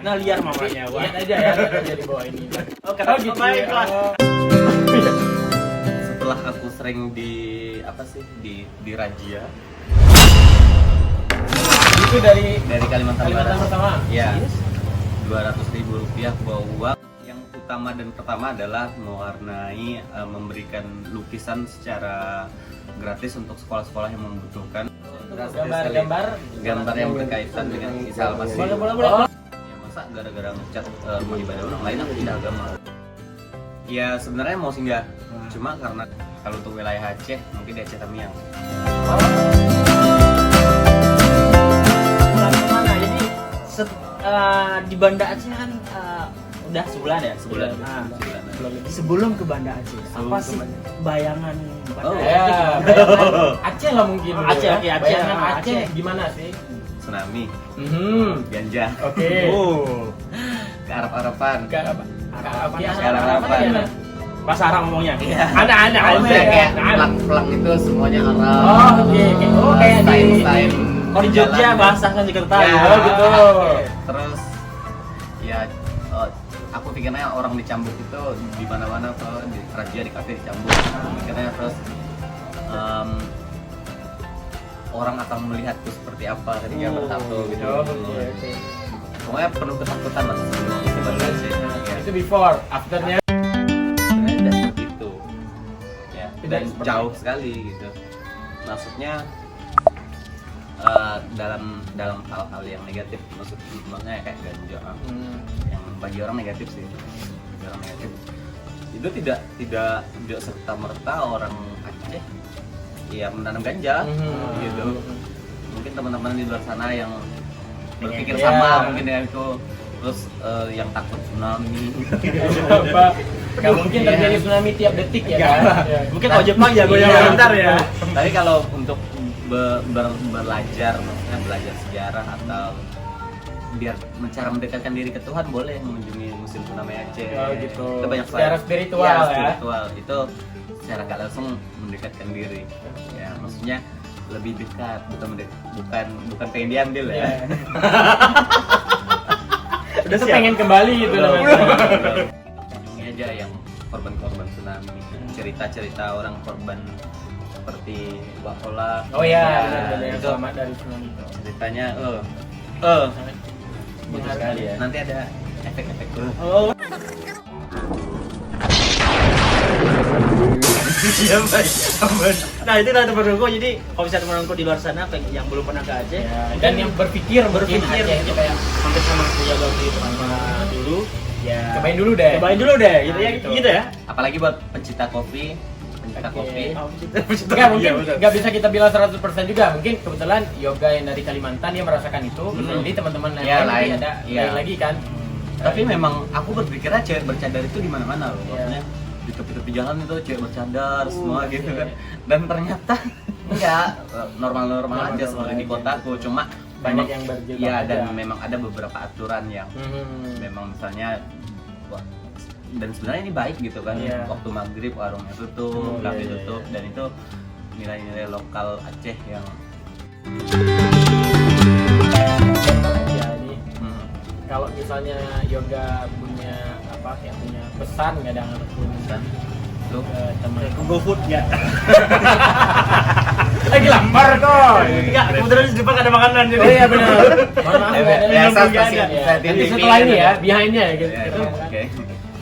Nah liar mamanya, lihat aja ya, lihat aja di bawah ini. Oke, gitu. Baiklah. Setelah aku sering di razia Itu dari Kalimantan Barat. pertama. Ya. 200.000 rupiah bawa uang. Yang utama dan pertama adalah mewarnai, memberikan lukisan secara gratis untuk sekolah-sekolah yang membutuhkan. Gambar yang berkaitan dengan Isa Al-Masih. Boleh. Ya, masa gara-gara ngecat rumah ibadah orang lain aku tidak agama. Ya sebenarnya mau singgah, cuma karena kalau untuk wilayah Aceh mungkin di Aceh Tamiang. Jadi di Banda Aceh kan udah sebulan ya? Sebulan. Sebelum ke Banda Aceh, apa sih bayangan Banda Aceh? Ya, bayangan Aceh lah mungkin. Aceh, oke, Aceh. Bayangan Aceh gimana sih? Tsunami, ganja, Oke. ke Arab-Araban. Bahasa Arab ngomongnya. Iya. Ada. Kayak pelang itu semuanya Arab. Oh, oke. Kayak di Sain. Kalau di Jogja bahasa Sanskerta. Ya, Oh, gitu. Terus ya aku pikirnya orang dicambuk itu di mana-mana tuh, di razia, di kafe dicambuk. Pikirnya terus orang akan melihatku seperti apa ketika bersatu gitu. Oke. Pokoknya penuh ketakutan lah sebelum ke Banda Aceh. Ya. Itu before, afternya Sebenarnya tidak seperti itu. Ya, Tidak dan seperti jauh sekali gitu. Maksudnya dalam hal-hal yang negatif, maksudnya kayak ganja yang bagi orang negatif sih, bagi orang negatif itu tidak serta merta orang Aceh ya menanam ganja gitu. Mungkin teman-teman di luar sana yang berpikir sama mungkin dengan itu, terus yang takut tsunami Gak mungkin terjadi tsunami tiap detik ya kan? Mungkin kalau Jepang jago yang bentar ya. Tapi kalau untuk belajar, maksudnya belajar sejarah atau biar cara mendekatkan diri ke Tuhan, boleh mengunjungi Museum Tsunami Aceh. Oh gitu. Itu banyak Secara sekali. spiritual Ya, ya. spiritual. Itu secara nggak langsung mendekatkan diri. Ya, maksudnya lebih dekat, bukan pengen diambil ya. Udah tuh pengen kembali gitu namanya. Kunjungi aja yang korban-korban tsunami, cerita-cerita orang korban seperti Wakola. Oh ya, benar-benar yang itu selamat dari tsunami. ceritanya Bagus sekali ya. nanti ada efek-efek Oh. Iya baik. Nah itu lah teman-temanku. Jadi kalau misalnya teman-temanku di luar sana yang belum pernah ke Aceh Ya, dan yang berpikir berpikir Aceh gitu gitu kayak hampir sama kuliah di pertama dulu. Ya. Cobain dulu deh. Gitu ya. Gitu. Gitu ya. apalagi buat pencinta kopi. Oke. Oh, Enggak, mungkin nggak bisa kita bilang 100% juga. Mungkin kebetulan Yoga yang dari Kalimantan dia merasakan itu. Jadi teman-teman lain Ya, mungkin lain. ada Iya. lain lagi kan. Tapi memang aku berpikirnya cewek bercadar itu di mana-mana loh. Iya. Maksudnya di tepi-tepi jalan itu cewek bercadar semua gitu iya. kan. Dan ternyata enggak, normal-normal aja Normal seperti di aja. kotaku. Cuma Banyak memang- yang berjilbab Iya, dan aja. memang ada beberapa aturan yang memang misalnya dan sebenarnya ini baik gitu kan. Iya. Waktu maghrib warungnya tutup, Oh, kafe iya, tutup, iya. dan itu nilai-nilai lokal Aceh yang Jadi kalau misalnya Yoga punya apa kayak punya pesan nggak ada pun dan itu teman. GoFood ya. Lagi lapar kok. Enggak, kebetulan di depan ada makanan jadi. Oh iya benar. Mohon maaf nggak ada biasa minum juga pasti ada. saya Nanti TV setelah ini ada. ya, behind-nya ya gitu. Ya, oke.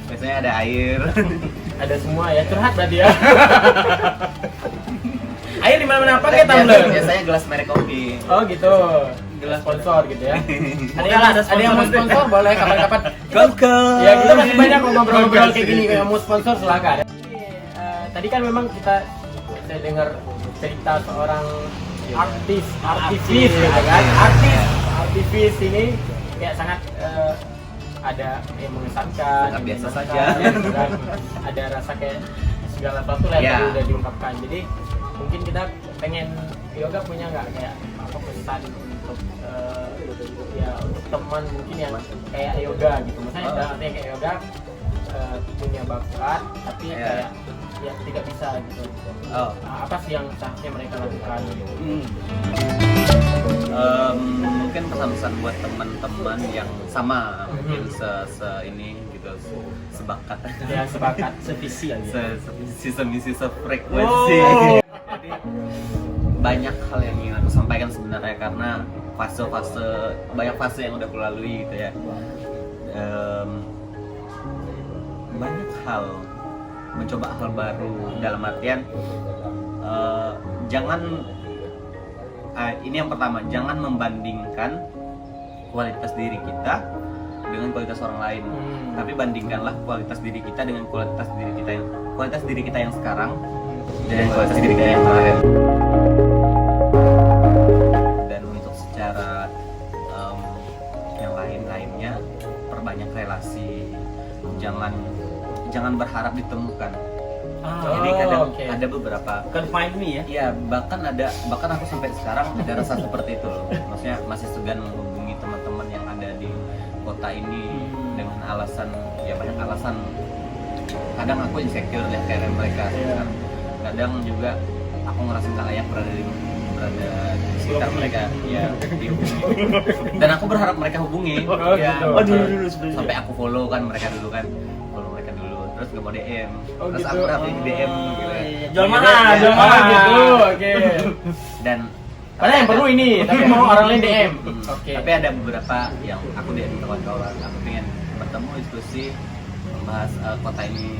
Biasanya ada air. Ada semua ya, curhat berarti ya. Air di mana-mana pakai tumbler. Biasanya gelas merek kopi. Oh gitu. Gelas sponsor gitu ya. Ada Ada yang mau sponsor boleh kapan-kapan. Kongko. Ya kita masih banyak kok ngobrol-ngobrol kayak gini, kayak mau sponsor silakan. Tadi kan memang saya dengar cerita seorang artis gitu kan. Artis ini kayak sangat ada yang mengesankan, Sangat biasa menyenangkan, saja. dan ada rasa kayak segala sesuatu lah yang Ya. tadi udah diungkapkan. Jadi mungkin kita pengen Yoga punya nggak kayak apa pesan untuk ya untuk teman mungkin yang kayak Yoga gitu. Maksudnya dalam artinya kayak Yoga punya bakat tapi Ya. kayak ya tidak bisa gitu. Oh. Apa sih yang seharusnya mereka lakukan gitu? Mungkin pesan-pesan buat teman-teman yang sama, mungkin ini gitu, sebakat, Ya sepakat, sevisi aja. semisi sefrekuensi. Jadi banyak hal yang ingin aku sampaikan sebenarnya, karena banyak fase yang udah aku lalui gitu ya. Banyak hal, mencoba hal baru dalam artian ini yang pertama, jangan membandingkan kualitas diri kita dengan kualitas orang lain, tapi bandingkanlah kualitas diri kita dengan kualitas diri kita yang sekarang dan kualitas diri kita yang kemarin. Dan untuk secara yang lainnya, perbanyak relasi, jangan berharap ditemukan. Jadi kadang ada beberapa, Can find me ya. iya, bahkan aku sampai sekarang ada rasa seperti itu loh. Maksudnya masih segan menghubungi teman-teman yang ada di kota ini dengan alasan, ya banyak alasan. Kadang aku insecure lihat kayak mereka. Kadang juga aku ngerasa nggak layak berada di sekitar mereka. Ya, dan aku berharap mereka hubungi. Dulu Sampai aku follow kan mereka dulu, terus gak mau DM, terus gitu. aku rapi di DM gitu ya. Jual mahal gitu. Oke. Dan Padahal yang perlu ini, tapi mau orang lain DM. Tapi ada beberapa yang aku DM kawan-kawan, aku pengen bertemu, diskusi, membahas kota ini,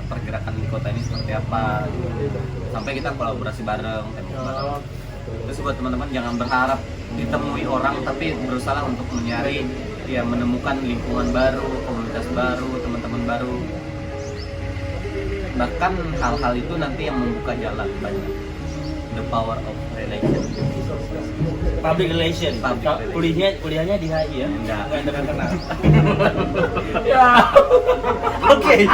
pergerakan di kota ini seperti apa gitu. Sampai kita kolaborasi bareng, Terus buat teman-teman, jangan berharap ditemui orang, tapi berusaha untuk menemukan lingkungan baru, komunitas baru, teman-teman baru. Bahkan hal-hal itu nanti yang membuka jalan banyak. The power of relation. Public relation. Kuliahnya di HI ya? Enggak. Internasional. Ya. Oke.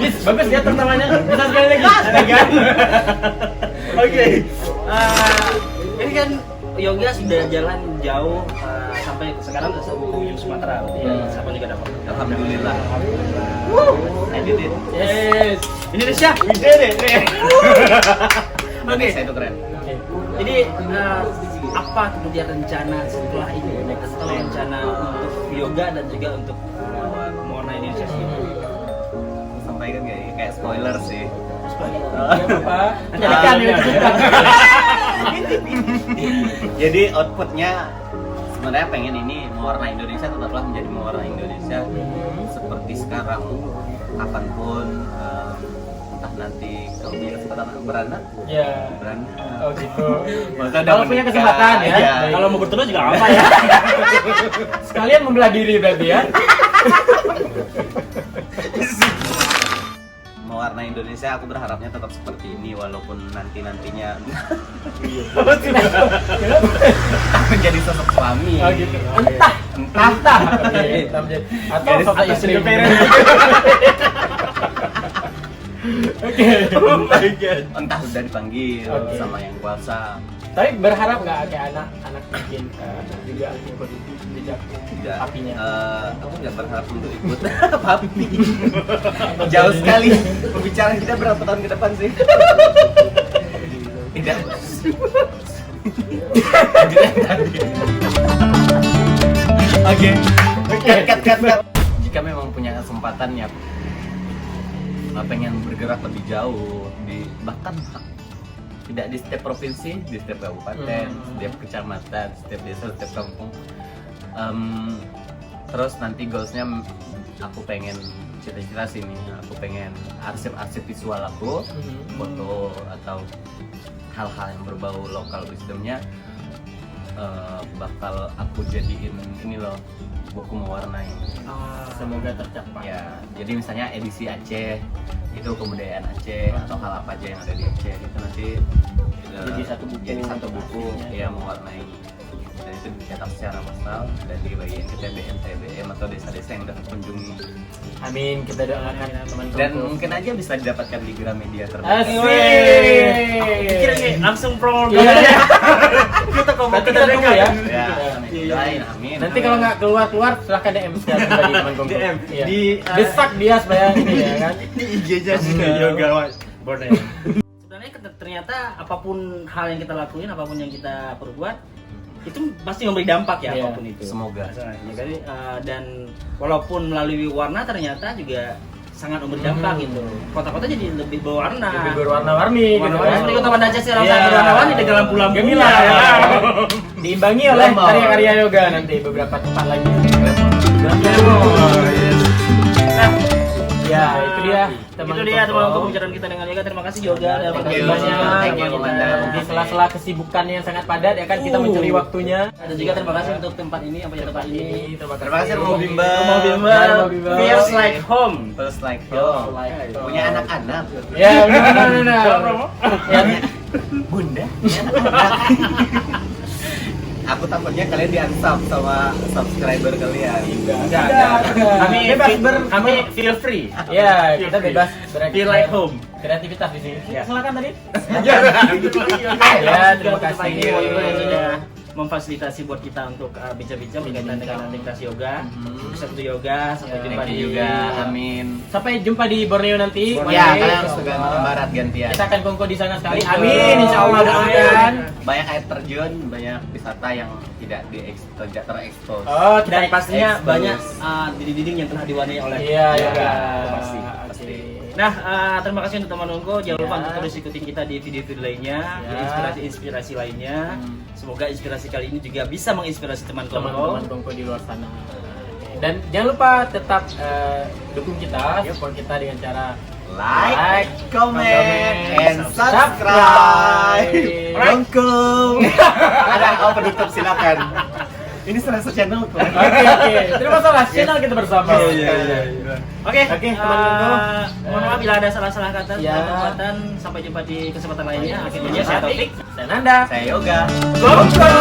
Yes, bagus ya tertawanya. Bisa sekali lagi. Oke. Ini kan Yoga sudah jalan jauh sampai sekarang sudah ujung Sumatera. Sama juga dapat. Alhamdulillah. I did it. Yes. Indonesia, we did it. Oke, saya itu keren. Jadi apa kemudian rencana setelah ini? Setelah rencana untuk Yoga dan juga untuk Mowarna Indonesia sih. Sampaikan kayak spoiler sih. Jadi outputnya sebenarnya pengen ini Mowarna Indonesia tetaplah menjadi Mowarna Indonesia seperti sekarang, kapanpun, entah nanti kalau punya kesempatan beranak, beranak. Oh gitu. Kalau punya kesempatan ya. Kalau mau bertemu juga apa ya? Sekalian membelah diri berarti ya. Mewarnai Indonesia, aku berharapnya tetap seperti ini walaupun nantinya menjadi sosok suami. Oh gitu. Entah. Atau sosok istri. Oke. Oh my god. Entah sudah dipanggil sama yang kuasa. Tapi berharap nggak kayak anak bikin juga ikut jejak papinya? Aku nggak berharap untuk ikut papi. Jauh sekali pembicaraan kita berapa tahun ke depan sih? Tidak. Oke. Cut. Jika memang punya kesempatan ya, pengen bergerak lebih jauh bahkan tidak di setiap provinsi, di setiap kabupaten, setiap kecamatan, setiap desa, setiap kampung. Terus nanti goalsnya aku pengen cita-cita sini, aku pengen arsip visual aku, foto atau hal-hal yang berbau lokal wisdomnya bakal aku jadiin ini loh, buku mewarnai. Semoga tercapai. Ya, jadi misalnya edisi Aceh itu kebudayaan Aceh atau hal apa aja yang ada di Aceh itu nanti Jadi satu buku ya mewarnai dari itu dicetak secara massal dan dibagiin ke TBM TBM atau desa-desa yang udah kunjungi. Amin, kita doakan teman Dan Kongko. mungkin aja bisa didapatkan di Gramedia terbaik. Asik. Pikir langsung pro. Iya. Kita Berarti kita tunggu ya. Ya, amin. Amin. Nanti kalau nggak keluar silahkan DM sekarang bagi teman Kongko. DM. Iya. Di- Desak dia supaya ini ya kan. di IG-nya yoga border. Sebenarnya ternyata apapun hal yang kita lakuin, apapun yang kita perbuat, itu pasti memberi dampak ya, Iya. apapun itu. Semoga. Ya, jadi, dan walaupun melalui warna ternyata juga sangat memberi dampak gitu. Kota-kota jadi lebih berwarna. Lebih berwarna-warni gitu Warna-warni kan. seperti kota Banda Aceh yang Iya. berwarna-warni dengan lampu-lampu Gemilang. Diimbangi oleh Glamour. karya-karya yoga nanti beberapa tempat lagi. Nah, ya itu dia Itu dia teman-teman pembicaraan kita dengan Yoga. Terima kasih Yoga dan Thank makasih you. banyak. Thank you, Komanda. Di sela-sela kesibukan yang sangat padat ya kan kita mencuri waktunya. Dan juga terima kasih untuk tempat ini, apa ya tempat ini. Terima Terima kasih Romo Bimba. Romo Bimba. Ya, Romo Bimba. Feels like home. First like Oh, home. like home. Punya anak-anak. Ya, benar. Ya, Bunda. Punya anak-anak. Aku takutnya kalian di-unsub sama subscriber kalian. Enggak. Kami kami feel free. ya kita bebas Feel like home. kreativitas di sini. Ya. Silakan tadi. Ya, terima kasih. yang sudah memfasilitasi buat kita untuk bincang-bincang berkaitan dengan aktivitas yoga. Bisa untuk yoga, sampai jumpa Thank di you juga. Amin. Sampai jumpa di Borneo nanti. Borneo. Ya, Oke. kalian harus ke barat gantian. Kita akan kongko di sana sekali. Betul. Amin, insya Allah doakan. Banyak air terjun, banyak wisata yang tidak terekspos. Oh, dan kita pastinya expose. banyak dinding-dinding yang telah diwarnai oleh Iya, Ya, yoga. pasti. Oke. Nah, terima kasih untuk teman Ongko. Jangan lupa Ya. untuk terus ikutin kita di video-video lainnya, Ya. di inspirasi-inspirasi lainnya. Semoga inspirasi kali ini juga bisa menginspirasi teman-teman Teman-teman kongko di luar sana. Oke. Dan jangan lupa tetap dukung kita, support kita dengan cara Like, comment, and subscribe. subscribe. Alright. Rangkum. Ada penutup silakan. Ini salah satu channel kok. Oke. Terima kasih channel kita bersama. Oke, Oke, teman Ongko. mohon maaf bila ada salah-salah kata Ya. atau kesempatan. Sampai jumpa di kesempatan lainnya. Akhirnya saya Taufik. Dan Anda. Saya Yoga. Kongko.